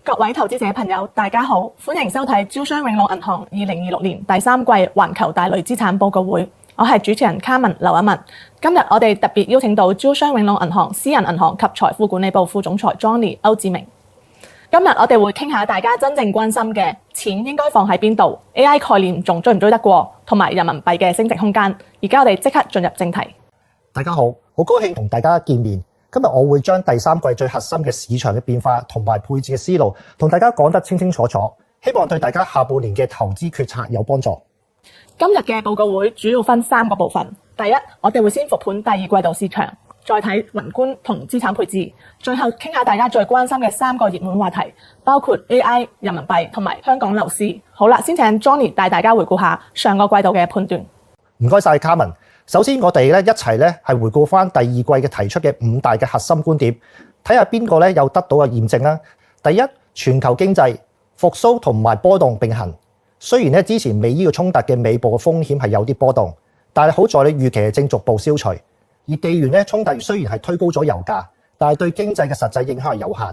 各位投資者朋友，大家好，歡迎收睇招商永隆銀行2026年第三季環球大類資產報告會。我係主持人卡文劉一文。今日我哋特別邀請到招商永隆銀行私人銀行及財富管理部副總裁 Johnny 歐志明。今日我哋會傾下大家真正關心嘅錢應該放喺邊度 ，AI 概念仲追唔追得過，同埋人民幣嘅升值空間。而家我哋即刻進入正題。大家好，好高興同大家見面。今日我會將第三季最核心嘅市場嘅變化同埋配置嘅思路同大家講得清清楚楚，希望對大家下半年嘅投資決策有幫助。今日嘅報告會主要分3個部分。第一，我哋會先復盤第二季度市場，再睇宏觀同資產配置，最後傾下大家最關心嘅3個熱門話題，包括 AI、人民幣同埋香港樓市。好啦，先請 Johnny 帶大家回顧下上個季度嘅判斷。唔該晒卡文。首先我哋一齊係回顧翻第二季嘅提出嘅5大嘅核心觀點，睇下邊個有得到嘅驗證啦。第一，全球經濟復甦同埋波動並行。雖然之前美伊嘅衝突嘅尾部嘅風險係有啲波動，但係好在預期係正逐步消除。而地緣衝突雖然係推高咗油價，但係對經濟嘅實際影響係有限。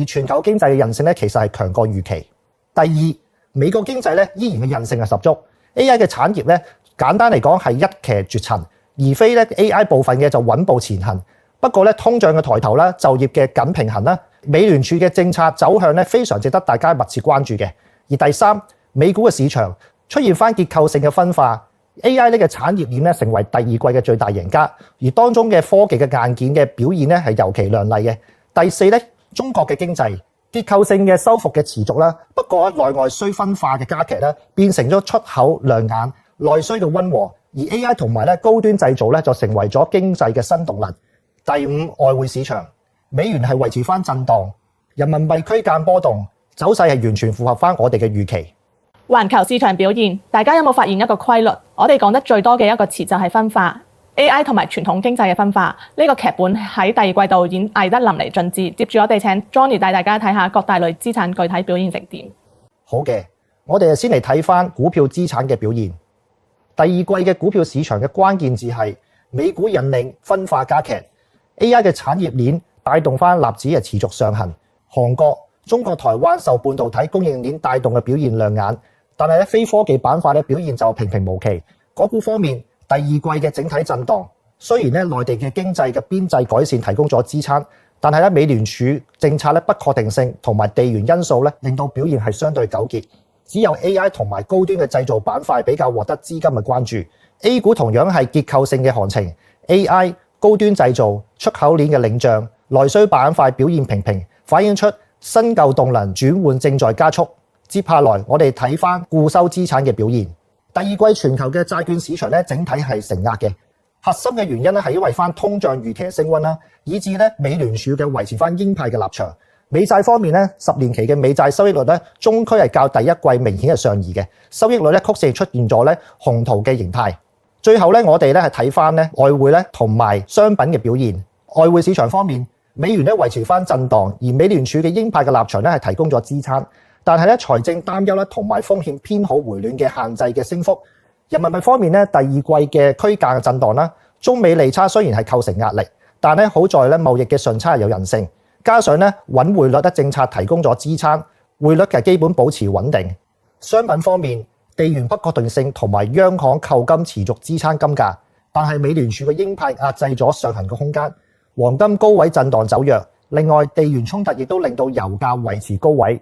而全球經濟嘅韌性其實係強過預期。第二，美國經濟依然嘅韌性係十足。AI 嘅產業簡單嚟講係一騎絕塵，而非AI 部分嘅就穩步前行。不過通脹嘅抬頭啦，就業嘅緊平衡啦，美聯儲嘅政策走向非常值得大家密切關注嘅。而第三，美股嘅市場出現翻結構性嘅分化 ，AI 呢個產業鏈成為第二季嘅最大贏家，而當中嘅科技嘅硬件嘅表現係尤其亮麗嘅。第四，中國嘅經濟結構性嘅修復嘅持續啦，不過內外需分化嘅加劇變成咗出口亮眼。內需嘅溫和，而 AI 同埋高端製造就成為咗經濟嘅新動能。第五，外匯市場，美元係維持翻震盪，人民幣區間波動，走勢係完全符合翻我哋嘅預期。環球市場表現，大家有冇發現一個規律？我哋講得最多嘅一個詞就係分化 ，AI 同埋傳統經濟嘅分化。呢個劇本喺第二季度演繹得淋漓盡致。接住我哋請 Johnny 帶大家睇下各大類資產具體表現成點。好嘅，我哋先嚟睇翻股票資產嘅表現。第二季嘅股票市場嘅關鍵字係美股引領分化加劇 ，AI 嘅產業鏈帶動翻納指持續上行。韓國、中國台灣受半導體供應鏈帶動嘅表現亮眼，但係非科技板塊表現就平平無奇。港股方面，第二季嘅整體震盪，雖然內地嘅經濟嘅邊際改善提供咗支撐，但係美聯儲政策不確定性同埋地緣因素令到表現係相對糾結。只有 AI 同埋高端嘅製造板塊比較獲得資金嘅關注。A 股同樣係結構性嘅行情 ，AI 高端製造出口鏈嘅領漲，內需板塊表現平平，反映出新舊動能轉換正在加速。接下來我哋睇翻固收資產嘅表現。第二季全球嘅債券市場整體係承壓嘅，核心嘅原因係因為翻通脹預期升溫啦，以至美聯儲嘅維持翻鷹派嘅立場。美債方面10年期嘅美債收益率中區係較第一季明顯係上移嘅，收益率曲線出現咗紅圖嘅形態。最後我哋係睇翻外匯同埋商品嘅表現。外匯市場方面，美元維持翻震盪，而美聯儲嘅鷹派嘅立場係提供咗支撐，但係財政擔憂同埋風險偏好回暖嘅限制嘅升幅。人民幣方面第二季嘅區間嘅震盪啦，中美利差雖然係構成壓力，但好在貿易嘅順差係有韌性。加上穩匯率政策提供咗支撐，匯率嘅基本保持穩定。商品方面，地緣不確定性同埋央行購金持續支撐金價，但係美聯儲嘅鷹派壓制咗上行嘅空間，黃金高位震盪走弱。另外，地緣衝突亦都令到油價維持高位。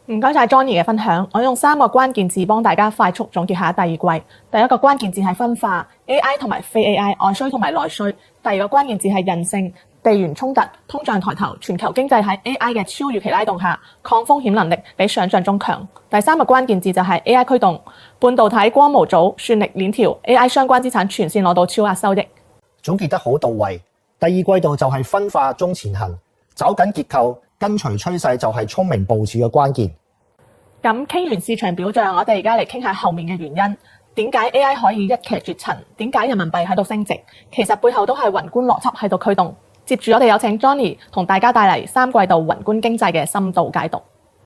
唔該晒 Johnny 嘅分享，我用3個關鍵字幫大家快速總結下第二季。第一個關鍵字係分化 ，AI 同埋非 AI， 外需同埋內需。第二個關鍵字係韌性。地緣衝突、通脹抬頭，全球經濟喺 AI 嘅超預期拉動下，抗風險能力比想象中強。第三個關鍵字就係 AI 驅動，半導體、光模組、算力鏈條、AI 相關資產全線攞到超額收益。總結得好到位。第二季度就係分化中前行，找緊結構，跟隨趨勢就係聰明部署嘅關鍵。咁傾完市場表象，我哋而家嚟傾下後面嘅原因。點解 AI 可以一騎絕塵？點解人民幣喺度升值？其實背後都係宏觀邏輯喺度驅動。接住我哋有請 Johnny 同大家帶嚟3季度宏觀經濟嘅深度解讀。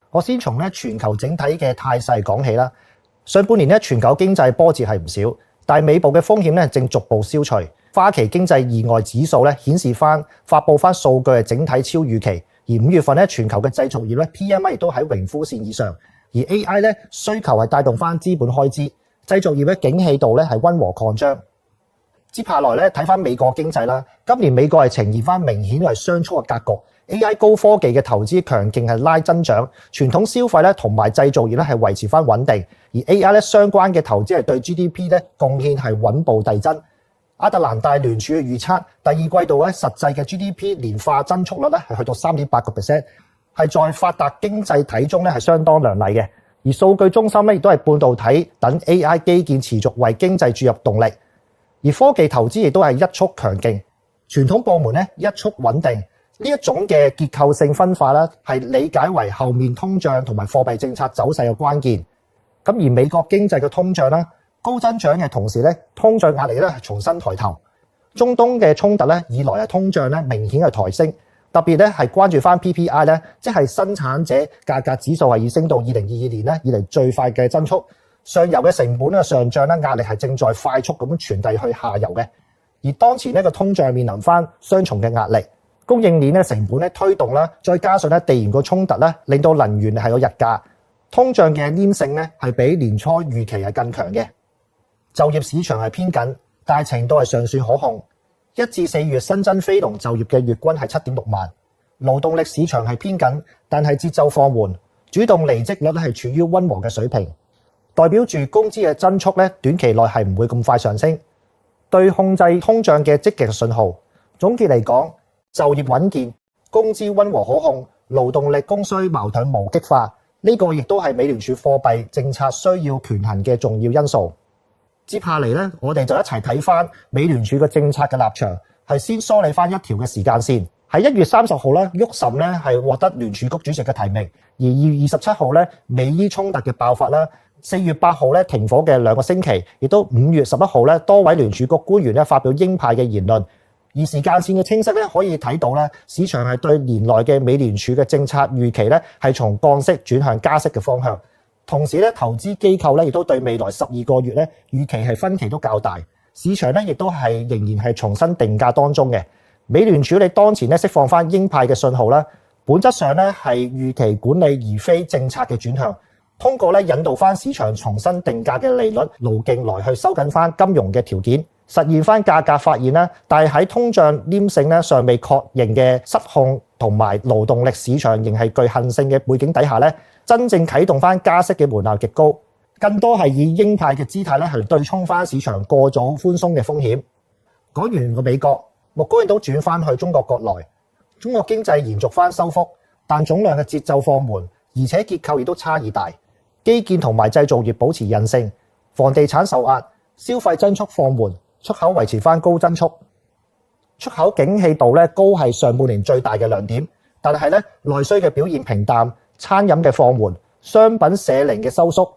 我先從全球整體嘅態勢講起啦。上半年全球經濟波折係唔少，但係尾部嘅風險正逐步消除。花旗經濟意外指數顯示發布數據係整體超預期，而5月份咧，全球嘅製造業咧 PMI 亦都喺榮枯線以上，而 AI 咧需求係帶動翻資本開支，製造業嘅景氣度咧係溫和擴張。接下來咧睇翻美國經濟啦，今年美國係呈現翻明顯係雙速嘅格局 ，AI 高科技嘅投資強勁係拉增長，傳統消費咧同埋製造業咧係維持翻穩定，而 AI 咧相關嘅投資係對 GDP 咧貢獻係穩步遞增。亞特蘭大聯儲嘅預測，第二季度咧實際嘅 GDP 年化增速率咧係去到 3.8%， 係在發達經濟體中咧係相當亮麗嘅。而數據中心咧亦都係半導體等 AI 基建持續為經濟注入動力，而科技投資亦都係一速強勁，傳統部門咧一速穩定。呢一種嘅結構性分化咧係理解為後面通脹同埋貨幣政策走勢嘅關鍵。咁而美國經濟嘅通脹啦，高增長嘅同時咧，通脹壓力咧係重新抬頭。中東嘅衝突咧，以來嘅通脹咧明顯係抬升，特別咧係關注翻 PPI 咧，即係生產者價格指數係已升到2022年咧以嚟最快嘅增速。上游嘅成本嘅上漲咧，壓力係正在快速咁傳遞去下游嘅。而當前呢個通脹面臨翻雙重嘅壓力，供應鏈嘅成本咧推動啦，再加上咧地緣個衝突咧，令到能源係有日價，通脹嘅黏性咧係比年初預期係更強嘅。就業市場係偏緊，但係程度係尚算可控。1至4月新增非農就業嘅月均係7.6萬，勞動力市場係偏緊，但係節奏放緩，主動離職率係處於溫和嘅水平，代表住工資嘅增速咧短期內係唔會咁快上升，對控制通脹嘅積極信號。總結嚟講，就業穩健，工資溫和可控，勞動力供需矛盾無激化，呢個亦都係美聯儲貨幣政策需要權衡嘅重要因素。接下嚟咧，我哋就一齊睇翻美聯儲嘅政策嘅立場，係先梳理翻一條嘅時間線。喺1月30號咧，沃什咧係獲得聯儲局主席嘅提名，而2月27號咧，美伊衝突嘅爆發啦，4月8號咧停火嘅2個星期，亦都5月11號咧多位聯儲局官員咧發表鷹派嘅言論。而時間線嘅清晰咧，可以睇到咧，市場係對年內嘅美聯儲嘅政策預期咧係從降息轉向加息嘅方向。同時咧，投資機構咧亦都對未來12個月咧預期係分歧都較大，市場咧亦都係仍然係重新定價當中嘅。美聯儲你當前咧釋放翻鷹派嘅信號啦，本質上咧係預期管理而非政策嘅轉向，通過咧引導翻市場重新定價嘅利率路徑來去收緊翻金融嘅條件，實現翻價格發現啦。但係喺通脹黏性咧尚未確認嘅失控同埋勞動力市場仍係具韌性嘅背景底下咧，真正啟動翻加息嘅門檻極高，更多係以鷹派嘅姿態咧係對沖翻市場過早寬鬆嘅風險。講完個美國，目光亦都轉翻去中國國內，中國經濟延續翻收復，但總量嘅節奏放緩，而且結構亦都差異大，基建同埋製造業保持韌性，房地產受壓，消費增速放緩，出口維持翻高增速，出口景氣度咧高係上半年最大嘅亮點，但係咧內需嘅表現平淡。餐飲嘅放緩，商品社零嘅收縮，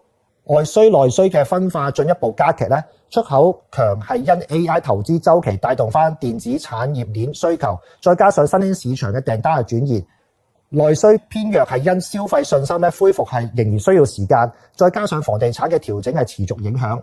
外需內需嘅分化進一步加劇咧。出口強係因 AI 投資週期帶動翻電子產業鏈需求，再加上新興市場嘅訂單嘅轉移。內需偏弱係因消費信心咧恢復係仍然需要時間，再加上房地產嘅調整係持續影響。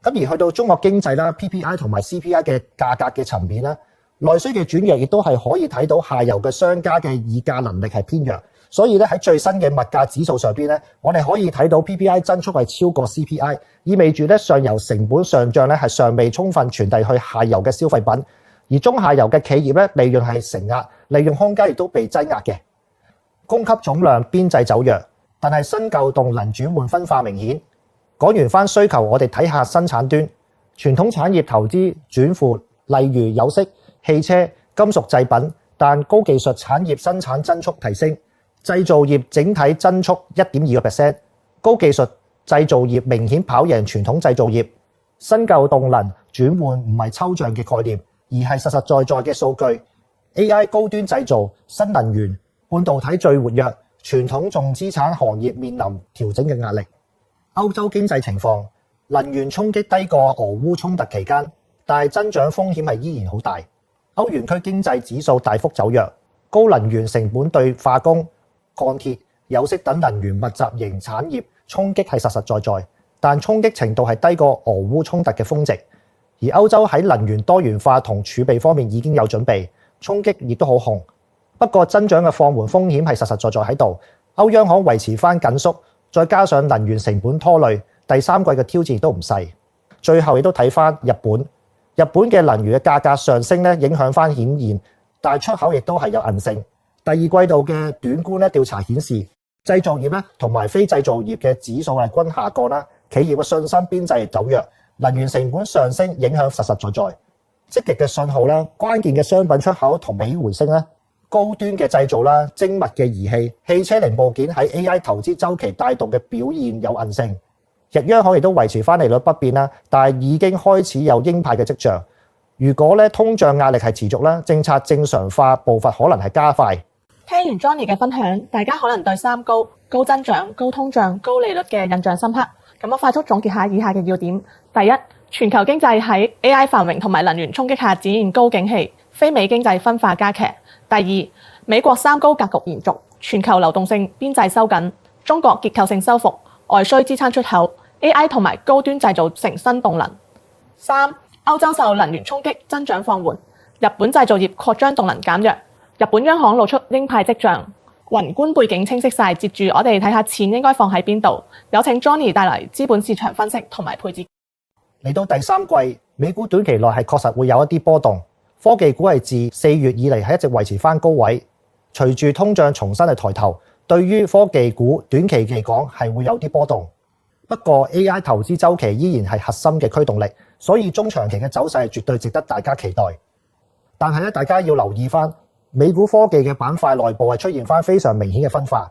咁而去到中國經濟啦 ，PPI 同埋 CPI 嘅價格嘅層面咧，內需嘅轉弱亦都係可以睇到下游嘅商家嘅議價能力係偏弱。所以咧喺最新嘅物價指數上邊咧，我哋可以睇到 PPI 增速係超過 CPI， 意味住咧上游成本上漲咧係尚未充分傳遞去下游嘅消費品，而中下游嘅企業咧利潤係承壓，利潤空間亦都被擠壓嘅。供給總量邊際走弱，但係新舊動能轉換分化明顯。講完翻需求，我哋睇下生產端，傳統產業投資轉負，例如有色、汽車、金屬製品，但高技術產業生產增速提升。製造業整體增速 1.2%， 高技術製造業明顯跑贏傳統製造業。新舊動能轉換唔係抽象嘅概念，而係實實在在嘅數據。AI 高端製造、新能源、半導體最活躍，傳統重資產行業面臨調整嘅壓力。歐洲經濟情況，能源衝擊低過俄烏衝突期間，但係增長風險係依然好大。歐元區經濟指數大幅走弱，高能源成本對化工、鋼鐵、有色等能源密集型產業衝擊係實實在在，但衝擊程度係低過俄烏衝突嘅峰值。而歐洲喺能源多元化同儲備方面已經有準備，衝擊亦都好紅。不過增長嘅放緩風險係實實在在喺度。歐央行維持翻緊縮，再加上能源成本拖累，第三季嘅挑戰亦都唔細。最後亦都睇翻日本嘅能源嘅價格上升咧，影響翻顯現，但係出口亦都係有韌性。第二季度嘅短觀咧調查顯示，製造業咧同埋非製造業嘅指數係均下降啦，企業嘅信心邊際走弱，能源成本上升影響實實在在。積極嘅信號啦，關鍵嘅商品出口同比回升啦，高端嘅製造啦，精密嘅儀器、汽車零部件喺 AI 投資週期帶動嘅表現有韌性。日央行亦都維持翻利率不變啦，但係已經開始有鷹派嘅跡象。如果咧通脹壓力係持續啦，政策正常化步伐可能係加快。聽完 Johnny 嘅分享，大家可能對三高、高增長、高通脹、高利率嘅印象深刻。咁我快速總結下以下嘅要點：第一，全球經濟喺 AI 繁榮同埋能源衝擊下展現高景氣，非美經濟分化加劇。第二，美國三高格局延續，全球流動性邊際收緊，中國結構性修復，外需支撐出口 ，AI 同埋高端製造成新動能。三，歐洲受能源衝擊，增長放緩，日本製造業擴張動能減弱，日本央行露出鷹派跡象。宏觀背景清晰晒，接住我哋睇下錢應該放喺邊度。有請 Johnny 帶嚟資本市場分析同埋配置。嚟到第三季，美股短期內係確實會有一啲波動，科技股係自4月以嚟係一直維持翻高位。隨住通脹重新係抬頭，對於科技股短期嚟講係會有啲波動。不過 AI 投資週期依然係核心嘅驅動力，所以中長期嘅走勢係絕對值得大家期待。但係咧，大家要留意翻。美股科技嘅板塊內部係出現翻非常明顯嘅分化，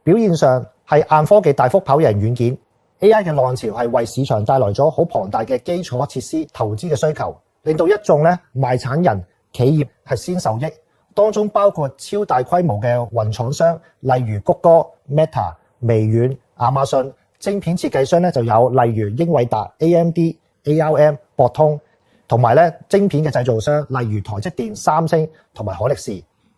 表現上係硬科技大幅跑贏軟件 ，AI 嘅浪潮係為市場帶來咗好龐大嘅基礎設施投資嘅需求，令到一眾賣產人企業係先受益，當中包括超大規模嘅雲廠商，例如谷歌、Meta、微軟、亞馬遜，晶片設計商就有例如英偉達、AMD、ARM、博通。同埋晶片嘅製造商，例如台積電、三星同埋海力士。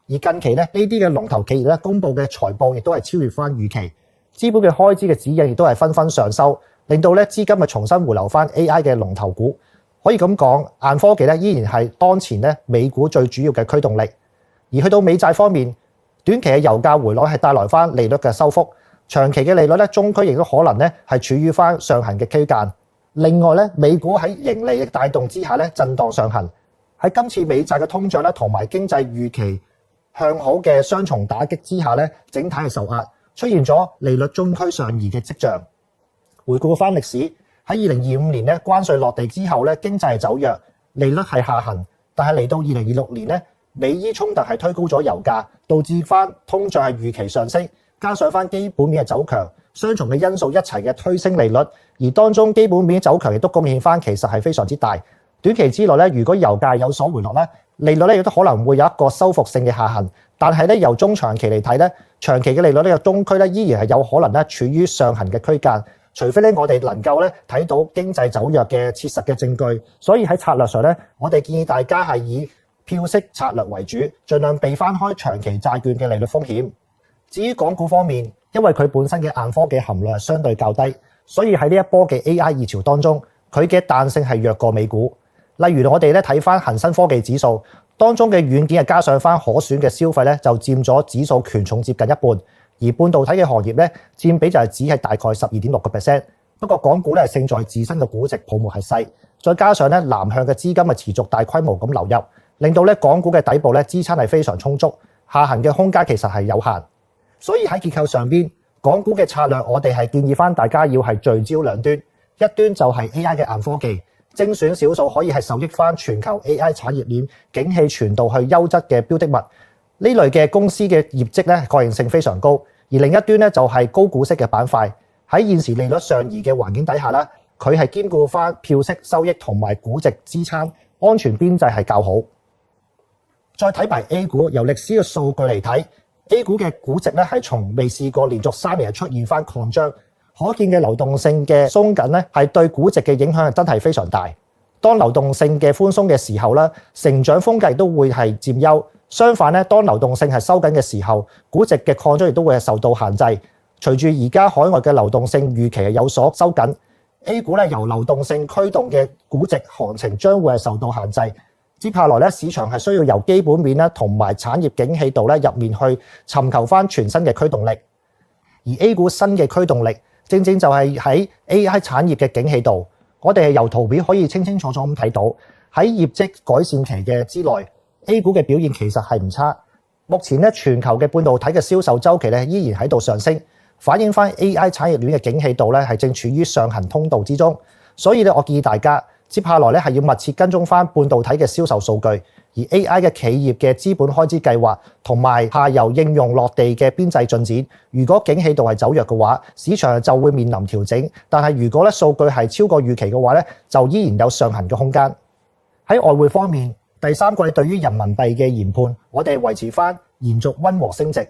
而近期呢啲嘅龍頭企業公布嘅財報亦都係超越翻預期，資本嘅開支嘅指引亦都係紛紛上修，令到資金重新回流翻 AI 嘅龍頭股。可以咁講，硬科技依然係當前美股最主要嘅驅動力。而去到美債方面，短期嘅油價回落係帶來翻利率嘅收復，長期嘅利率中區亦都可能係處於翻上行嘅區間。另外美股喺盈利嘅帶動之下震盪上行，喺今次美債嘅通脹同埋經濟預期向好嘅雙重打擊之下整體係受壓，出現咗利率中區上移嘅跡象。回顧翻歷史，喺2025年關稅落地之後經濟係走弱，利率係下行，但係嚟到2026年美伊衝突係推高咗油價，導致翻通脹係預期上升，加上翻基本面嘅走強。雙重嘅因素一齊嘅推升利率，而當中基本面走強亦都貢獻翻，其實係非常之大。短期之內如果油價有所回落利率亦都可能會有一個收復性嘅下行。但係由中長期嚟睇長期嘅利率呢個中區依然係有可能處於上行嘅區間，除非我哋能夠睇到經濟走弱嘅切實嘅證據。所以喺策略上我哋建議大家係以票息策略為主，盡量避翻開長期債券嘅利率風險。至於港股方面，因為佢本身嘅硬科技含量係相對較低，所以喺呢一波嘅 AI 熱潮當中，佢嘅彈性係弱過美股。例如我哋睇翻恒生科技指數當中嘅軟件加上翻可選嘅消費就佔咗指數權重接近一半，而半導體嘅行業佔比就係只係大概 12.6%。不過港股勝在自身嘅估值泡沫係細，再加上南向嘅資金係持續大規模咁流入，令到港股嘅底部支撐係非常充足，下行嘅空間其實係有限。所以喺結構上邊，港股嘅策略我哋係建議翻大家要係聚焦兩端，一端就係 AI 嘅硬科技，精選少數可以係受益翻全球 AI 產業鏈景氣傳導去優質嘅標的物，呢類嘅公司嘅業績確認性非常高。而另一端就係高股息嘅板塊，喺現時利率上移嘅環境底下佢係兼顧翻票息收益同埋估值支撐，安全邊際係較好。再睇埋 A 股，由歷史嘅數據嚟睇，A 股嘅估值係從未試過連續3年出現翻擴張，可見嘅流動性嘅鬆緊係對估值嘅影響係真係非常大。當流動性嘅寬鬆嘅時候成長風格亦都會係佔優。相反當流動性係收緊嘅時候，估值嘅擴張亦都會係受到限制。隨住而家海外嘅流動性預期係有所收緊，A 股由流動性驅動嘅估值行情將會係受到限制。接下來咧，市場係需要由基本面咧同埋產業景氣度咧入面去尋求翻全新嘅驅動力，而 A 股新嘅驅動力正正就係喺 AI 產業嘅景氣度。我哋係由圖表可以清清楚楚咁睇到，喺業績改善期嘅之內 ，A 股嘅表現其實係唔差。目前咧，全球嘅半導體嘅銷售週期咧依然喺度上升，反映翻 AI 產業鏈嘅景氣度咧係正處於上行通道之中。所以咧，我建議大家接下來咧係要密切跟蹤翻半導體嘅銷售數據，而 AI 嘅企業嘅資本開支計劃同埋下游應用落地嘅邊際進展。如果景氣度係走弱嘅話，市場就會面臨調整。但係如果咧數據係超過預期嘅話咧，就依然有上行嘅空間。喺外匯方面，第三季對於人民幣嘅研判，我哋維持翻延續溫和升值。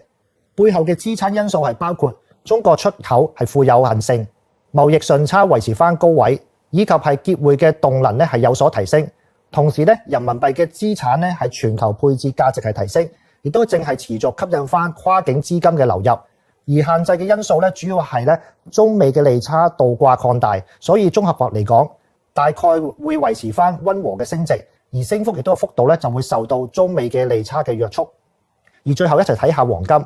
背後嘅支撐因素係包括中國出口係富有韌性，貿易順差維持翻高位，以及係結匯嘅動能咧係有所提升。同時咧，人民幣嘅資產咧係全球配置價值係提升，亦都正係持續吸引翻跨境資金嘅流入。而限制嘅因素咧，主要係咧中美嘅利差倒掛擴大，所以綜合法嚟講，大概會維持翻溫和嘅升值，而升幅亦都個幅度咧就會受到中美嘅利差嘅約束。而最後一齊睇下黃金，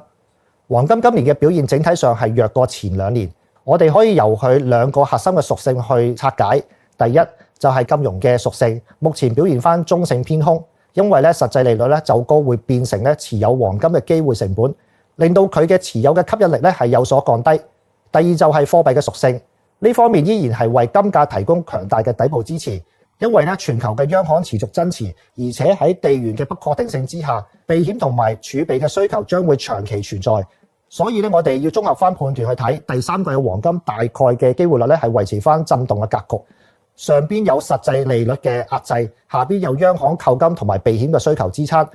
黃金今年嘅表現整體上係弱過前兩年。我哋可以由佢兩個核心嘅屬性去拆解。第一就係金融嘅屬性，目前表現翻中性偏空，因為咧實際利率咧走高會變成咧持有黃金嘅機會成本，令到佢嘅持有嘅吸引力咧係有所降低。第二就係貨幣嘅屬性，呢方面依然係為金價提供強大嘅底部支持，因為咧全球嘅央行持續增持，而且喺地緣嘅不確定性之下，避險同埋儲備嘅需求將會長期存在。所以咧，我哋要綜合翻判斷去睇第三季嘅黃金大概嘅機會率咧係維持翻震動嘅格局。上邊有實際利率嘅壓制，下邊有央行購金同埋避險嘅需求支撐，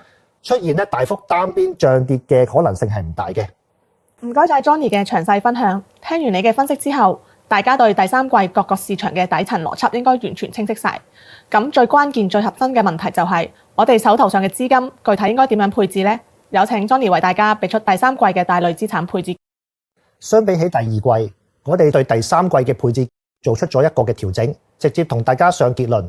出現咧大幅單邊漲跌嘅可能性係唔大嘅。唔該晒 Johnny 嘅詳細分享。聽完你嘅分析之後，大家對第三季各個市場嘅底層邏輯應該完全清晰晒。咁最關鍵、最核心嘅問題就係我哋手頭上嘅資金具體應該點樣配置呢？有請 Johnny 為大家俾出第三季嘅大類資產配置。相比起第二季，我哋對第三季嘅配置做出咗一個嘅調整，直接同大家上結論。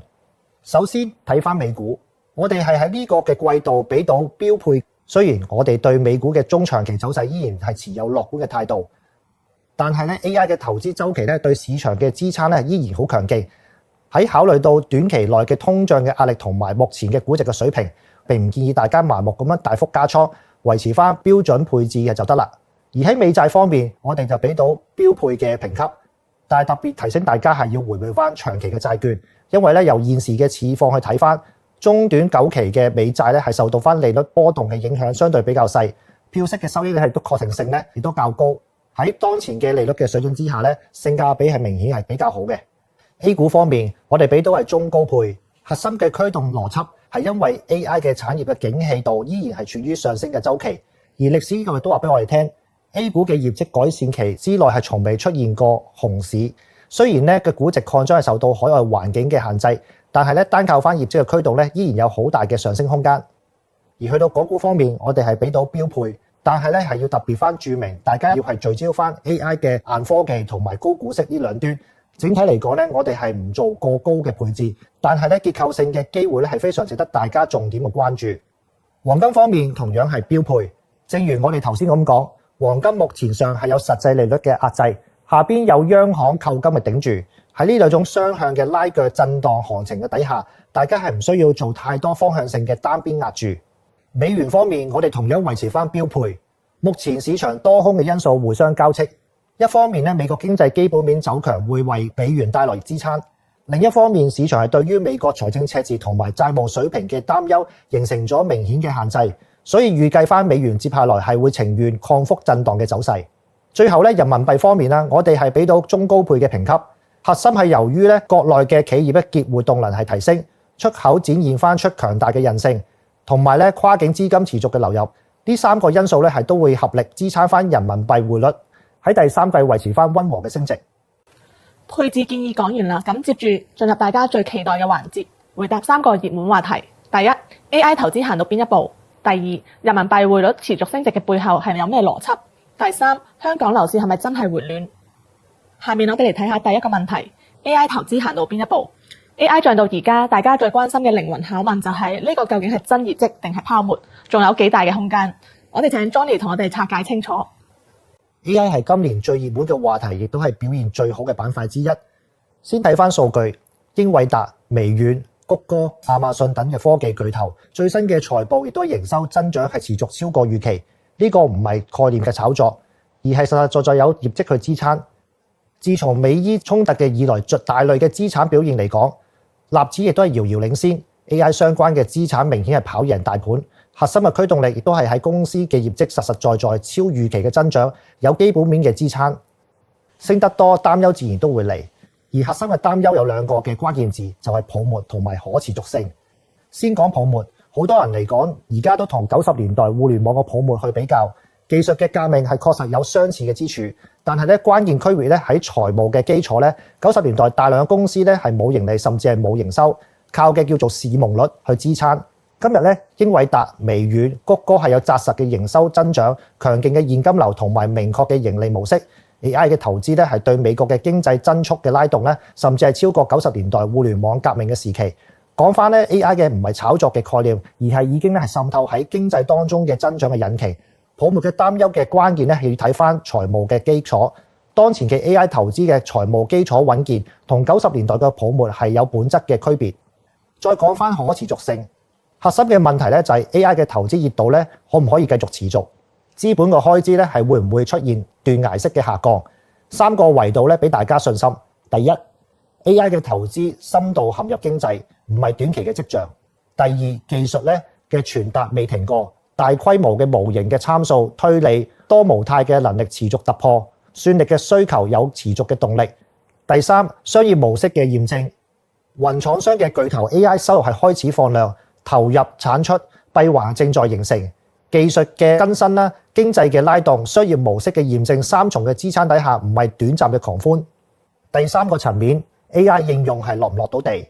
首先睇翻美股，我哋係喺呢個嘅季度俾到標配。雖然我哋對美股嘅中長期走勢依然係持有樂觀嘅態度，但係咧 AI 嘅投資週期咧對市場嘅支撐咧依然好強勁。喺考慮到短期內嘅通脹嘅壓力同埋目前嘅估值嘅水平，並唔建議大家盲目咁樣大幅加倉，維持翻標準配置嘅就得啦。而喺美債方面，我哋就俾到標配嘅評級，但係特別提醒大家係要回味翻長期嘅債券，因為咧由現時嘅市況去睇翻中短久期嘅美債咧係受到翻利率波動嘅影響，相對比較細，票息嘅收益咧係都確定性咧亦都較高。喺當前嘅利率嘅水準之下咧，性價比係明顯係比較好嘅。A 股方面，我哋俾到係中高配，核心嘅驅動邏輯係因為 AI 嘅產業嘅景氣度依然係處於上升嘅週期，而歷史亦都話俾我哋聽 ，A 股嘅業績改善期之內係從未出現過熊市。雖然咧嘅估值擴張係受到海外環境嘅限制，但係咧單靠翻業績嘅驅動咧，依然有好大嘅上升空間。而去到港股方面，我哋係俾到標配，但係咧係要特別翻註明，大家要係聚焦翻 AI 嘅硬科技同埋高股息呢兩端。整體嚟講咧，我哋係唔做過高嘅配置，但係咧結構性嘅機會咧係非常值得大家重點嘅關注。黃金方面同樣係標配，正如我哋頭先咁講，黃金目前上係有實際利率嘅壓制，下邊有央行購金嘅頂住。喺呢兩種雙向嘅拉鋸震盪行情嘅底下，大家係唔需要做太多方向性嘅單邊壓住。美元方面，我哋同樣維持翻標配。目前市場多空嘅因素互相交織，一方面咧美國經濟基本面走強會為美元帶來支撐，另一方面市場係對於美國財政赤字同埋債務水平嘅擔憂形成咗明顯嘅限制，所以預計翻美元接下來係會呈現擴幅震盪嘅走勢。最後咧人民幣方面啦，我哋係俾到中高配嘅評級。核心係由於咧國內嘅企業嘅結匯動能係提升，出口展現翻出強大嘅韌性，同埋咧跨境資金持續嘅流入，呢三個因素咧係都會合力支撐翻人民幣匯率喺第三季維持翻溫和嘅升值。配置建議講完啦，咁接住進入大家最期待嘅環節，回答三個熱門話題。第一 ，AI 投資行到邊一步？第二，人民幣匯率持續升值嘅背後係有咩邏輯？第三，香港樓市係咪真係回暖？下面我哋嚟睇下第一個問題 ，AI 投資行到邊一步 AI 漲到而家，大家最關心嘅靈魂拷問就係呢個究竟係真業績定係泡沫，仲有幾大嘅空間？我哋請 Johnny 同我哋拆解清楚。AI 係今年最熱門嘅話題，亦都係表現最好嘅板塊之一。先睇翻數據，英偉達、微軟、谷歌、亞馬遜等嘅科技巨頭最新嘅財報亦都係營收增長係持續超過預期。呢個唔係概念嘅炒作，而係實實在在有業績去支撐。自從美伊衝突嘅以來，大類嘅資產表現嚟講，納指亦都係遙遙領先 ，AI 相關嘅資產明顯係跑贏大盤，核心嘅驅動力亦都係喺公司嘅業績實實在在超預期嘅增長，有基本面嘅支撐，升得多擔憂自然都會嚟，而核心嘅擔憂有兩個嘅關鍵字，就係泡沫同埋可持續性。先講泡沫，好多人嚟講而家都同90年代互聯網嘅泡沫去比較，技術嘅革命係確實有相似嘅之處，但係咧關鍵區域咧喺財務嘅基礎咧，90年代大量嘅公司咧係冇盈利，甚至係冇營收，靠嘅叫做市蒙率去支撐。今日咧，英偉達、微軟、谷歌係有紮實嘅營收增長、強勁嘅現金流同埋明確嘅盈利模式。AI 嘅投資咧係對美國嘅經濟增速嘅拉動咧，甚至係超過90年代互聯網革命嘅時期。講翻咧 AI 嘅唔係炒作嘅概念，而係已經咧係滲透喺經濟當中嘅增長嘅引擎。泡沫嘅擔憂嘅關鍵咧係要睇翻財務嘅基礎。當前嘅 AI 投資嘅財務基礎穩健，同90年代嘅泡沫係有本質嘅區別。再講翻可持續性，核心嘅問題咧就係 AI 嘅投資熱度咧可唔可以繼續持續？資本個開支咧係會唔會出現斷崖式嘅下降？3個維度咧俾大家信心。第一， AI 嘅投資深度陷入經濟，唔係短期嘅跡象。第二，技術咧嘅傳達未停過，大規模嘅模型嘅參數推理多模態嘅能力持續突破，算力嘅需求有持續嘅動力。第三，商業模式嘅驗證，雲廠商嘅巨頭 AI 收入係開始放量，投入產出閉環正在形成，技術嘅更新啦，經濟嘅拉動，商業模式嘅驗證，三重嘅支撐底下，唔係短暫嘅狂歡。第三個層面 ，AI 應用係落唔落到地，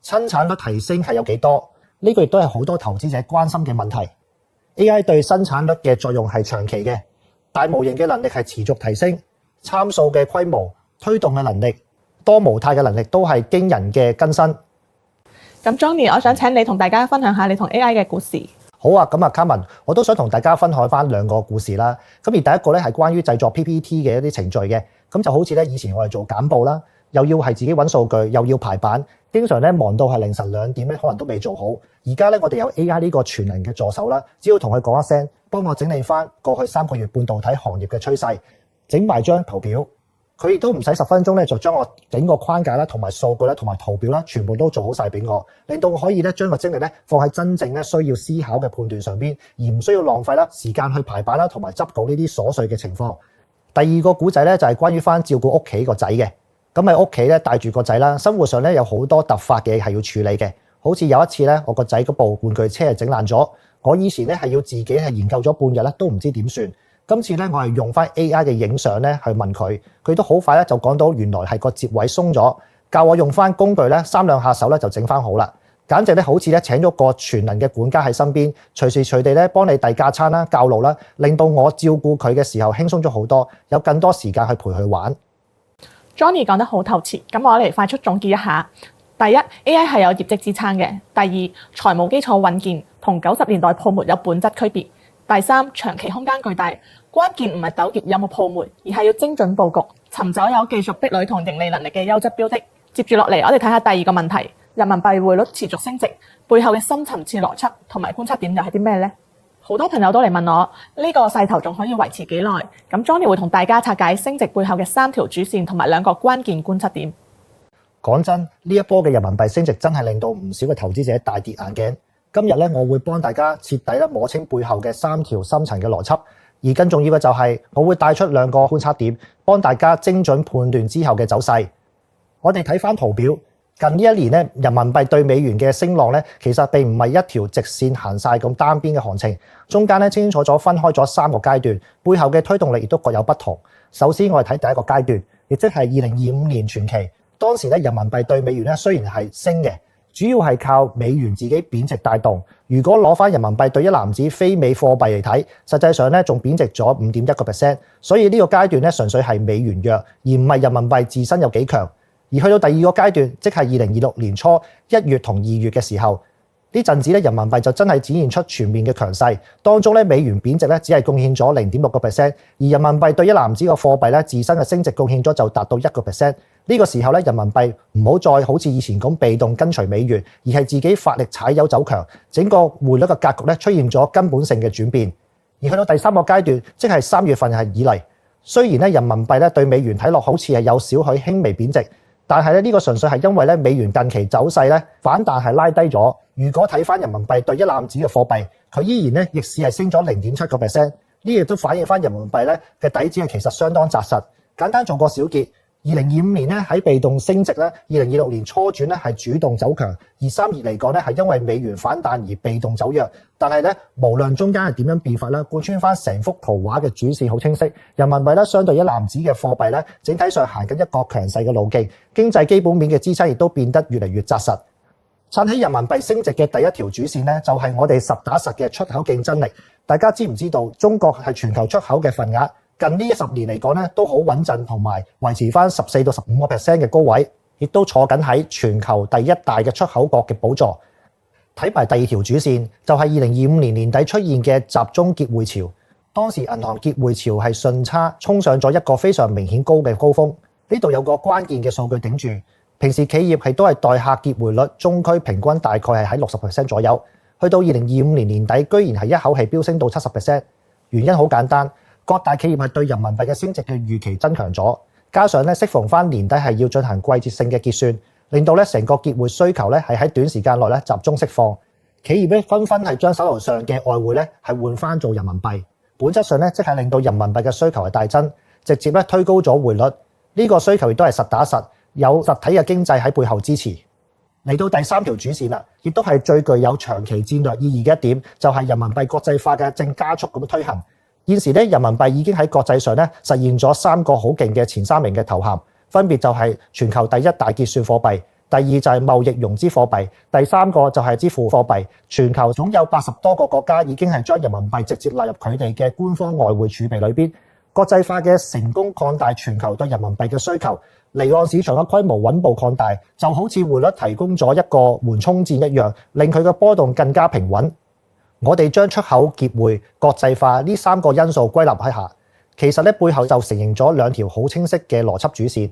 生產率提升係有幾多？呢個亦都係好多投資者關心嘅問題。AI 對生產率嘅作用係長期嘅，大模型嘅能力係持續提升，參數嘅規模、推動嘅能力、多模態嘅能力都係驚人嘅更新。咁 Johnny， 我想請你同大家分享下你同 AI 嘅故事。好啊，咁啊 Carmen， 我都想同大家分享翻兩個故事啦。咁而第一個咧係關於製作 PPT 嘅一啲程序嘅，咁就好似咧以前我哋做簡報啦，又要係自己揾數據，又要排版，經常咧忙到係凌晨2點咧，可能都未做好。而家咧我哋有 AI 呢個全能嘅助手啦，只要同佢講一聲，幫我整理翻過去3個月半導體行業嘅趨勢，整埋張圖表。佢亦都唔使10分鐘咧，就將我整個框架啦、同埋數據啦、同埋圖表啦，全部都做好晒俾我，令到我可以咧將個精力咧放喺真正咧需要思考嘅判斷上邊，而唔需要浪費啦時間去排版啦同埋執稿呢啲瑣碎嘅情況。第二個古仔咧就係關於翻照顧屋企個仔嘅，咁喺屋企咧帶住個仔啦，生活上咧有好多突發嘅係要處理嘅，好似有一次咧我個仔嗰部玩具車係整爛咗，我以前咧係要自己係研究咗半日咧都唔知點算。今次咧，我係用翻 AI 嘅影相咧去問佢，佢都好快咧就講到原來係個接位鬆咗，教我用翻工具咧3兩下手咧就整翻好啦。簡直咧好似咧請咗個全能嘅管家喺身邊，隨時隨地咧幫你遞架餐啦、教路啦，令到我照顧佢嘅時候輕鬆咗好多，有更多時間去陪佢玩。Johnny 講得好透徹，咁我嚟快速總結一下。第一 ，AI 係有業績支撐嘅；第二，財務基礎穩健，同90年代泡沫有本質區別。第三，長期空間巨大，關鍵唔係糾結有冇泡沫，而係要精準佈局，尋找有技術壁壘同盈利能力嘅優質標的。接住落嚟，我哋睇下第二個問題：人民幣匯率持續升值，背後嘅深層次邏輯同埋觀察點又係啲咩呢？好多朋友都嚟問我，呢個勢頭仲可以維持幾耐？咁 Johnny 會同大家拆解升值背後嘅3條主線同埋2個關鍵觀察點。講真，呢一波嘅人民幣升值真係令到唔少嘅投資者大跌眼鏡。今日咧，我會幫大家徹底咧摸清背後嘅3條深層嘅邏輯，而更重要嘅就係我會帶出2個觀察點，幫大家精準判斷之後嘅走勢。我哋睇翻圖表，近呢1年咧，人民幣對美元嘅升浪咧，其實並唔係一條直線行晒咁單邊嘅行情，中間咧清清楚楚分開咗3個階段，背後嘅推動力亦都各有不同。首先我哋睇第一個階段，亦即係2025年全期，當時咧人民幣對美元咧雖然係升嘅，主要係靠美元自己貶值帶動。如果攞翻人民幣對一籃子非美貨幣嚟睇，實際上咧仲貶值咗5.1%。所以呢個階段咧純粹係美元弱，而唔係人民幣自身有幾強。而去到第二個階段，即係2026年初1月同2月嘅時候，呢陣子咧人民幣就真係展現出全面嘅強勢，當中咧美元貶值咧只係貢獻咗0.6%，而人民幣對一籃子嘅貨幣咧自身嘅升值貢獻咗就達到1%。呢個時候咧，人民幣唔好再好似以前咁被動跟隨美元，而係自己發力踩油走強，整個匯率嘅格局咧出現咗根本性嘅轉變。而去到第三個階段，即係3月份以嚟，雖然咧人民幣咧對美元睇落好似係有少許輕微貶值，但係咧呢個純粹係因為咧美元近期走勢咧反彈係拉低咗。如果睇翻人民幣對一籃子嘅貨幣，佢依然咧逆市係升咗0.7%，呢亦都反映翻人民幣咧嘅底子係其實相當紮實。簡單做個小結，2025年咧喺被動升值咧，2026年初轉咧係主動走強，而3月嚟講咧係因為美元反彈而被動走弱。但係咧無論中間係點樣變化咧，貫穿翻成幅圖畫嘅主線好清晰。人民幣咧相對一籃子嘅貨幣咧，整體上行緊一個強勢嘅路徑，經濟基本面嘅支撐亦都變得越嚟越紮實。撐起人民幣升值嘅第一條主線咧，就係我哋實打實嘅出口競爭力。大家知唔知道中國係全球出口嘅份額近呢10年嚟講咧都好穩陣，同埋維持翻14到15% 嘅高位，亦都坐緊喺全球第一大嘅出口國嘅寶座。睇埋第二條主線，就係2025年年底出現嘅集中結匯潮。當時銀行結匯潮係順差衝上咗一個非常明顯高嘅高峰。呢度有個關鍵嘅數據頂住。平時企業係都係代客結匯率中區平均大概係喺60% 左右，去到2025年年底居然係一口氣飆升到70%。原因好簡單，各大企業係對人民幣嘅升值嘅預期增強咗，加上咧適逢翻年底係要進行季節性嘅結算，令到咧成個結匯需求咧係喺短時間內咧集中釋放，企業咧紛紛係將手頭上嘅外匯咧係換翻做人民幣，本質上咧即係令到人民幣嘅需求係大增，直接咧推高咗匯率。呢個需求亦都係實打實。有實體嘅經濟喺背後支持。嚟到第三條主線啦，亦都係最具有長期戰略意義嘅一點，就係人民幣國際化嘅正加速咁推行。現時咧，人民幣已經喺國際上咧實現咗3個好勁嘅前3名嘅頭銜，分別就係全球第一大結算貨幣，第二就係貿易融資貨幣，第3個就係支付貨幣。全球總有80多個國家已經係將人民幣直接納入佢哋嘅官方外匯儲備裏邊。國際化嘅成功擴大全球對人民幣嘅需求。離岸市場嘅規模穩步擴大，就好似匯率提供咗一個緩衝墊一樣，令佢嘅波動更加平穩。我哋將出口結匯國際化呢3個因素歸納一下，其實咧背後就承認咗2條好清晰嘅邏輯主線。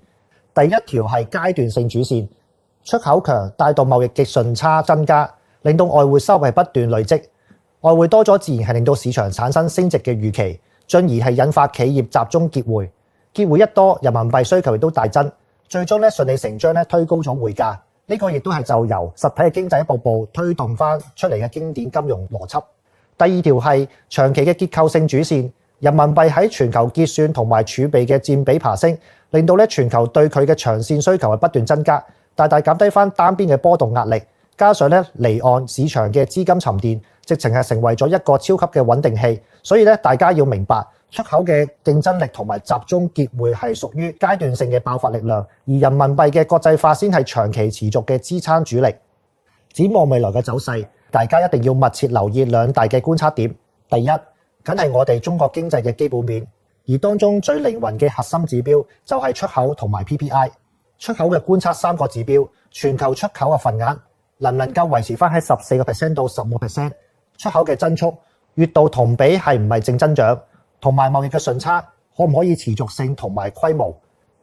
第一條係階段性主線，出口強帶動貿易嘅順差增加，令到外匯收入係不斷累積，外匯多咗自然係令到市場產生升值嘅預期，進而係引發企業集中結匯。結匯一多，人民幣需求亦都大增，最終咧順理成章咧推高咗匯價。呢個亦都係就由實體嘅經濟一步步推動翻出嚟嘅經典金融邏輯。第二條係長期嘅結構性主線，人民幣喺全球結算同埋儲備嘅佔比爬升，令到咧全球對佢嘅長線需求係不斷增加，大大減低翻單邊嘅波動壓力。加上咧離岸市場嘅資金沉澱，直情係成為咗一個超級嘅穩定器。所以咧大家要明白，出口嘅競爭力同埋集中結匯係屬於階段性嘅爆發力量，而人民幣嘅國際化先係長期持續嘅支撐主力。展望未來嘅走勢，大家一定要密切留意2大嘅觀察點。第一，梗係我哋中國經濟嘅基本面，而當中最靈魂嘅核心指標就係出口同埋 PPI。出口嘅觀察3個指標，全球出口嘅份額能唔能夠維持翻喺14% 到15%，出口嘅增速月度同比係唔係正增長，同埋貿易嘅順差可唔可以持續性同埋規模。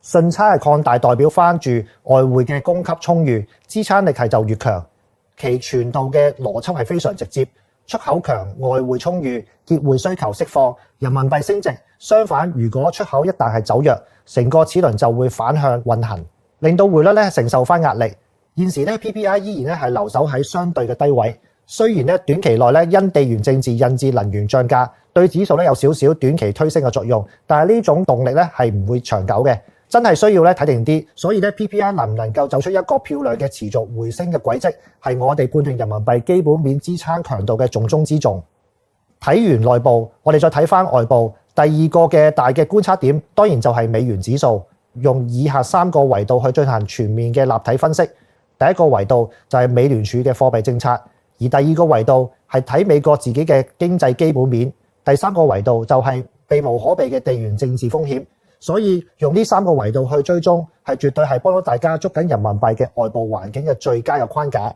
順差係擴大，代表翻住外匯嘅供給充裕，支撐力係就越強。其傳導嘅邏輯係非常直接，出口強，外匯充裕，結匯需求釋放，人民幣升值。相反，如果出口一旦係走弱，成個齒輪就會反向運行，令到匯率咧承受翻壓力。現時咧 PPI 依然咧係留守喺相對嘅低位，雖然咧短期內咧因地緣政治引致能源漲價，對指數咧有少少短期推升嘅作用，但係呢種動力咧係唔會長久嘅，真係需要咧睇定啲。所以咧 PPI 能唔能夠走出一個漂亮嘅持續回升嘅軌跡，係我哋判斷人民幣基本面支撐強度嘅重中之重。睇完內部，我哋再睇翻外部。第二個嘅大嘅觀察點，當然就係美元指數，用以下3個維度去進行全面嘅立體分析。第一個維度就係美聯儲嘅貨幣政策，而第二個維度係睇美國自己嘅經濟基本面，第3個維度就係避無可避嘅地緣政治風險。所以用呢3個維度去追蹤，係絕對係幫到大家捉緊人民幣嘅外部環境嘅最佳嘅框架。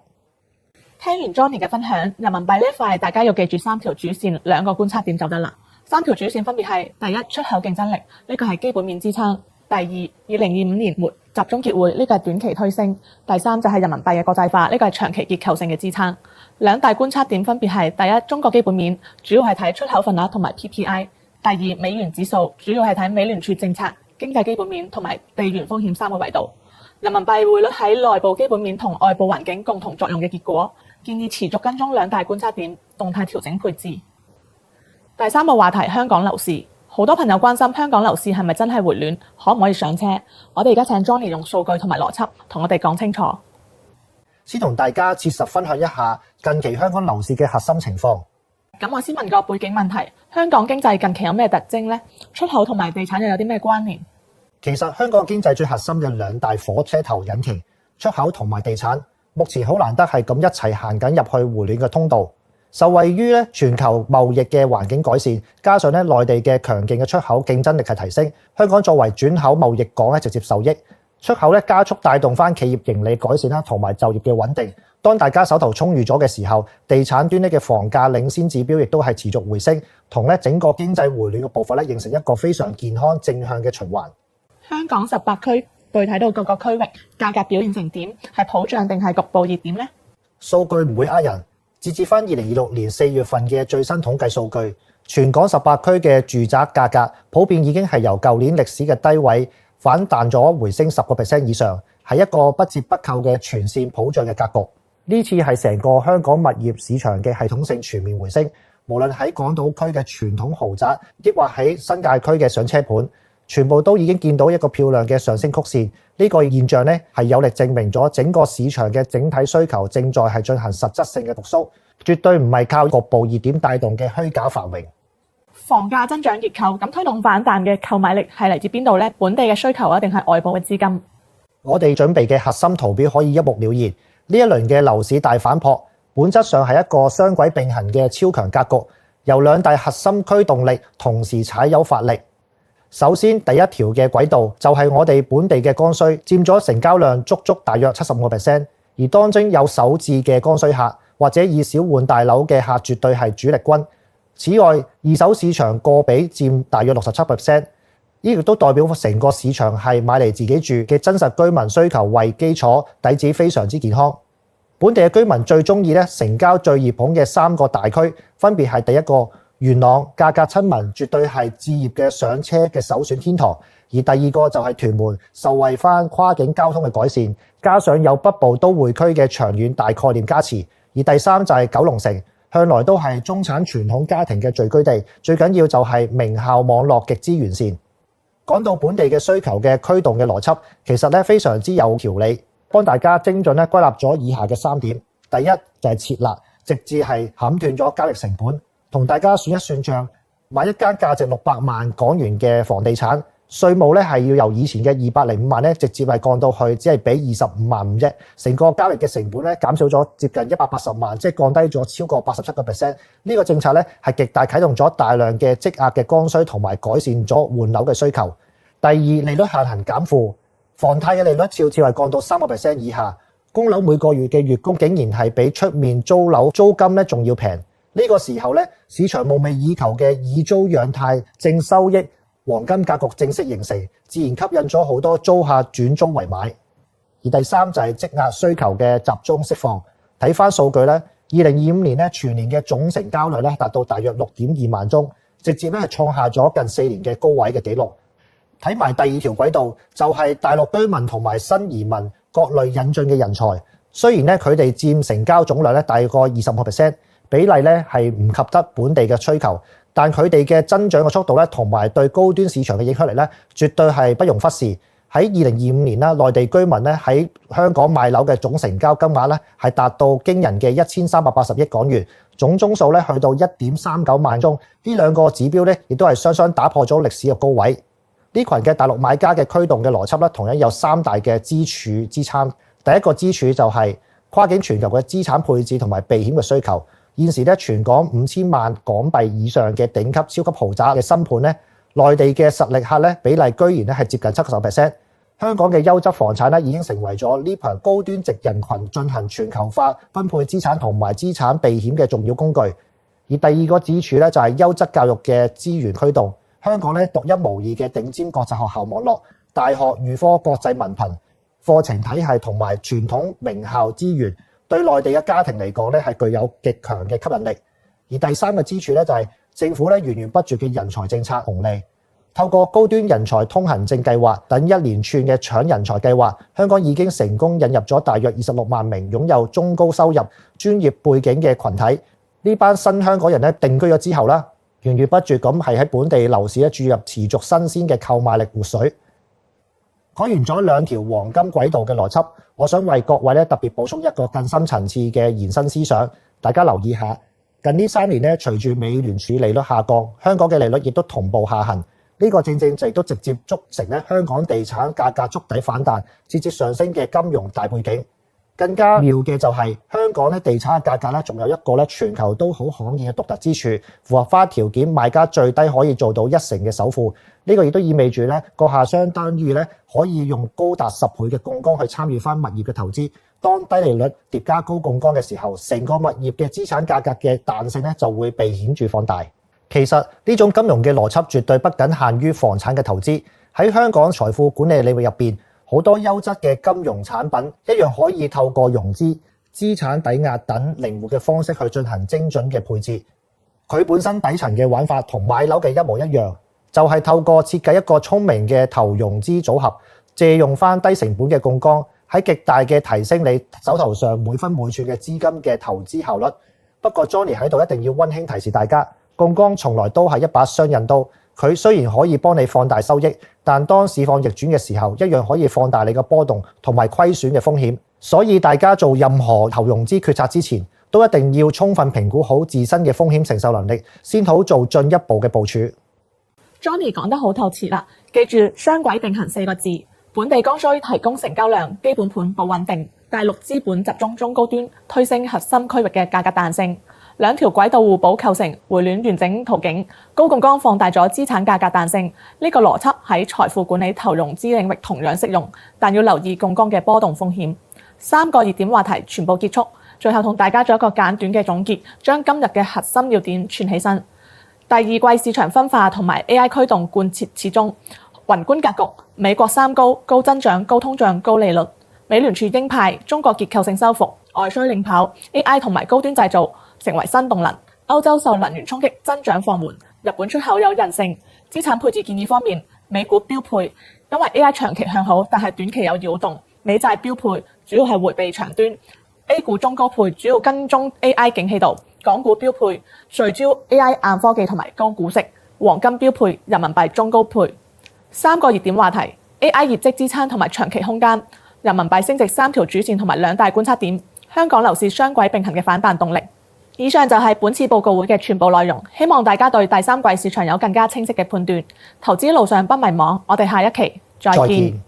聽完 Johnny 嘅分享，人民幣呢一塊大家要記住3條主線，2個觀察點就得啦。3條主線分別係：第一，出口競爭力，呢個係基本面支撐；第二，2025年末集中結匯，呢個係短期推升；第三就係人民幣嘅國際化，呢個係長期結構性嘅支撐。2大觀察點分別係：第一，中國基本面，主要係睇出口份額同埋 PPI；第二，美元指數，主要係睇美聯儲政策、經濟基本面同埋地緣風險3個維度。人民幣匯率喺內部基本面同外部環境共同作用嘅結果，建議持續跟蹤2大觀察點，動態調整配置。第3個話題，香港樓市，好多朋友關心香港樓市係咪真係回暖，可唔可以上車？我哋而家請 Johnny 用數據同埋邏輯同我哋講清楚。先同大家切實分享一下近期香港樓市嘅核心情況。咁我先問個背景問題，香港經濟近期有咩特徵呢？出口同埋地產又有啲咩關聯？其實香港經濟最核心嘅2大火車頭引擎，出口同埋地產，目前好難得係咁一齊行緊入去回暖嘅通道。受惠於全球貿易嘅環境改善，加上內地嘅強勁嘅出口競爭力係提升，香港作為轉口貿易港直接受益。出口加速帶動翻企業盈利改善啦，同埋就業嘅穩定。當大家手頭充裕咗嘅時候，地產端嘅房價領先指標亦都係持續回升，同整個經濟回暖嘅步伐形成一個非常健康正向嘅循環。香港18區具體到各個區域價格表現成點？係普漲定係局部熱點呢？數據唔會呃人。截至翻2026年4月份嘅最新統計數據，全港18區嘅住宅價格普遍已經係由舊年歷史嘅低位反彈咗回升10% 以上，係一個不折不扣嘅全線普漲嘅格局。呢次係成個香港物業市場嘅系統性全面回升，無論喺港島區嘅傳統豪宅，抑或喺新界區嘅上車盤，全部都已經見到一個漂亮嘅上升曲線。呢個現象係有力證明咗整個市場嘅整體需求正在係進行實質性嘅復甦，絕對唔係靠局部熱點帶動嘅虛假繁榮。房價增長結構咁推動反彈嘅購買力係嚟自邊度呢？本地嘅需求啊，定係外部嘅資金？我哋準備嘅核心圖表可以一目了然。呢一輪嘅樓市大反撲，本質上係一個雙軌並行嘅超強格局，由2大核心驅動力同時踩油發力。首先，第一條嘅軌道就係我哋本地嘅剛需，佔咗成交量足大約75%，而當中有首置嘅剛需客或者以小換大樓嘅客，絕對係主力軍。此外，二手市場個比佔大約67%，呢亦都代表成個市場係買嚟自己住嘅真實居民需求為基礎，底子非常之健康。本地嘅居民最中意成交最熱捧嘅3個大區，分別係第一個元朗，價格親民，絕對係置業嘅上車嘅首選天堂；而第二個就係屯門，受惠翻跨境交通嘅改善，加上有北部都會區嘅長遠大概念加持；而第三就係九龍城，向來都係中產傳統家庭嘅聚居地，最緊要就係名校網絡極之完善。講到本地嘅需求嘅驅動嘅邏輯，其實非常之有條理，幫大家精準歸納咗以下嘅3點。第一就係設立，直至係砍斷咗交易成本。同大家算一算賬，買一間價值600萬港元嘅房地產，稅務係要由以前嘅205萬直接係降到去只係俾25萬5啫。成個交易嘅成本減少咗接近180萬，即係降低咗超過87%。呢個政策係極大啟動咗大量嘅積壓嘅剛需，同埋改善咗換樓嘅需求。第二，利率下行減負，房貸嘅利率悄悄係降到3% 以下，供樓每個月嘅月供竟然係比出面租樓租金仲要平。呢個時候市場夢寐以求嘅以租養貸正收益黃金格局正式形成，自然吸引咗好多租客轉租為買。而第三就係積壓需求嘅集中釋放。睇翻數據2025年全年嘅總成交量達到大約6.2萬宗，直接係創下咗近4年嘅高位嘅紀錄。睇埋第二條軌道，就係大陸居民同埋新移民各類引進嘅人才。雖然佢哋佔成交總量大概25%。比例係唔及得本地嘅需求，但佢哋嘅增長嘅速度同埋對高端市場嘅影響力絕對係不容忽視。喺2025年內地居民喺香港買樓嘅總成交金額係達到驚人嘅1380億港元，總宗數去到1.39萬宗。呢兩個指標亦都係雙雙打破咗歷史嘅高位。呢群嘅大陸買家嘅驅動嘅邏輯同樣有3大嘅支柱支撐。第一個支柱就係跨境全球嘅資產配置同埋避險嘅需求。現時全港5000萬港幣以上嘅頂級超級豪宅嘅新盤內地嘅實力客咧比例居然咧係接近70%。香港嘅優質房產咧已經成為咗呢群高端值人群進行全球化分配資產同埋資產避險嘅重要工具。而第二個支柱咧就係優質教育嘅資源驅動。香港咧獨一無二嘅頂尖國際學校網絡、大學預科國際文憑課程體系同埋傳統名校資源，對內地嘅家庭嚟講咧係具有極強嘅吸引力。而第三個支柱咧就係政府咧源源不絕嘅人才政策紅利。透過高端人才通行證計劃等一連串嘅搶人才計劃，香港已經成功引入咗大約26萬名擁有中高收入、專業背景嘅群體。呢班新香港人咧定居咗之後啦，源源不絕咁係喺本地樓市咧注入持續新鮮嘅購買力活水。講完咗兩條黃金軌道嘅邏輯，我想為各位咧特別補充一個更深層次嘅延伸思想，大家留意下。近呢3年咧，隨住美聯儲利率下降，香港嘅利率亦都同步下行。呢個正正就亦都直接促成咧香港地產價格築底反彈，節節上升嘅金融大背景。更加妙嘅就係香港咧地產嘅價格咧，仲有一個咧全球都好罕見嘅獨特之處，符合翻條件，買家最低可以做到1成嘅首付。呢個亦都意味住咧閣下相當於咧可以用高達10倍嘅槓桿去參與翻物業嘅投資。當低利率疊加高槓桿嘅時候，成個物業嘅資產價格嘅彈性咧就會被顯著放大。其實呢種金融嘅邏輯絕對不僅限於房產嘅投資，喺香港財富管理領域入邊，好多優質嘅金融產品一樣可以透過融資、資產抵押等靈活嘅方式去進行精準嘅配置。佢本身底層嘅玩法同買樓嘅一模一樣，就係透過設計一個聰明嘅投融資組合，借用翻低成本嘅槓桿，喺極大嘅提升你手頭上每分每寸嘅資金嘅投資效率。不過 Johnny 喺度一定要溫馨提示大家，槓桿從來都係一把雙刃刀，佢雖然可以幫你放大收益，但當市況逆轉嘅時候，一樣可以放大你嘅波動同埋虧損嘅風險。所以大家做任何投融資決策之前，都一定要充分評估好自身嘅風險承受能力，先好做進一步嘅部署。Johnny 講得好透徹啦，記住雙軌並行4個字，本地剛需提供成交量，基本盤保穩定，大陸資本集中中高端，推升核心區域嘅價格彈性。兩條軌道互補構成回暖完整途徑，高槓桿放大咗資產價格彈性。呢個邏輯喺財富管理投融資領域同樣適用，但要留意槓桿嘅波動風險。3個熱點話題全部結束，最後同大家做一個簡短嘅總結，將今日嘅核心要點串起身。第二季市場分化同埋 AI 驅動貫徹始終。宏觀格局，美國3高：高增長、高通脹、高利率。美聯儲鷹派，中國結構性修復，外需領跑 ，AI 同埋高端製造成為新動能。歐洲受能源衝擊，增長放緩。日本出口有韌性。資產配置建議方面，美股標配，因為 AI 長期向好，但係短期有擾動。美債標配，主要係迴避長端。A 股中高配，主要跟蹤 AI 景氣度。港股標配，聚焦 AI 硬科技同埋高股息。黃金標配，人民幣中高配。3個熱點話題 ：AI 業績支撐同埋長期空間。人民幣升值3條主線同埋2大觀察點。香港樓市雙軌並行嘅反彈動力。以上就係本次報告會嘅全部內容，希望大家對第3季市場有更加清晰嘅判斷。投資路上不迷茫，我哋下一期再見。